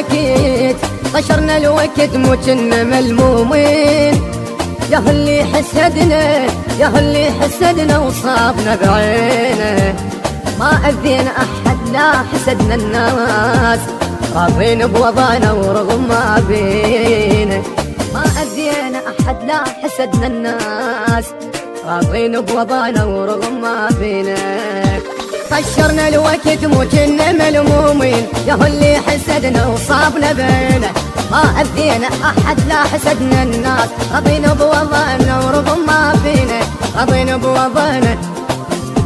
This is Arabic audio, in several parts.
الوقت طشرنا الوقت مو كنا ملمومين، يا اللي حسدنا يا اللي حسدنا وصابنا بعينه، ما أذينا أحد لا حسدنا الناس، راضين بوضعنا ورغم ما بينا، ما أذينا أحد لا حسدنا الناس، راضين بوضعنا ورغم ما بينا. طشرنا الوقت مو كنا ملمومين، يا اللي حسدنا وصابنا بينا، ما أذينا أحد لا حسدنا الناس، راضين بوضعنا ورغم ما بينا، راضين بوضعنا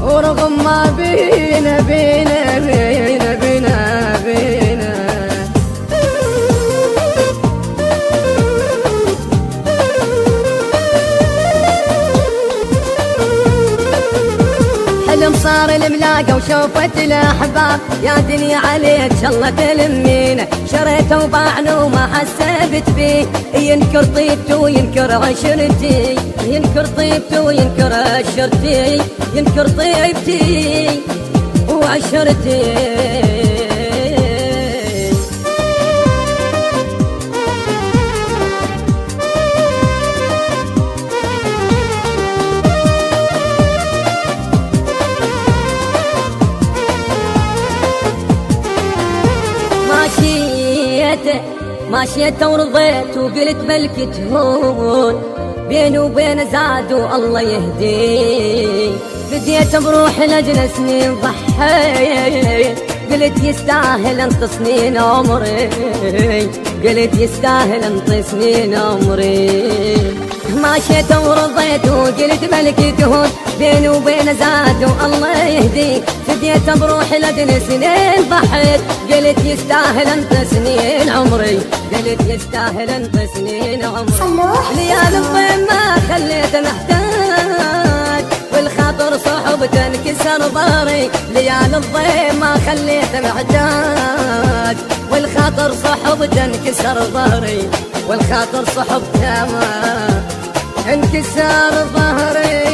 ورغم ما بينا بينا بينا بينا بينا. حلم صار الملاقى وشوفت الاحباب، يا دنيا عليك شالله تلمينا، شريته وباعنا وما حسبت فيه، ينكر طيبتي وينكر عشرتي، ينكر طيبتي وينكر عشرتي، ينكر طيبتي وعشرتي. ماشيت ورضيت وقلت بلكي تهون، بيني وبين زاد والله يهدي، بديت بروح لجل سنين ضحيت، قلت يستاهل انت سنين عمري، قلت يستاهل انت سنين عمري. ماشيت ورضيت وقلت بلكي تهون، بيني وبين زاد والله يهدي، بديت بروح لجل سنين ضحيت، قلت يستاهل انت سنين عمري، قلت يستاهل انت سنين عمري. ليالي الضيم ما خليت محتاج، والخاطر صحبته انكسر ظهري، ليالي الضيم ما خليت محتاج، والخاطر صحبته انكسر ظهري، والخاطر صحبته ما انكسر ظهري.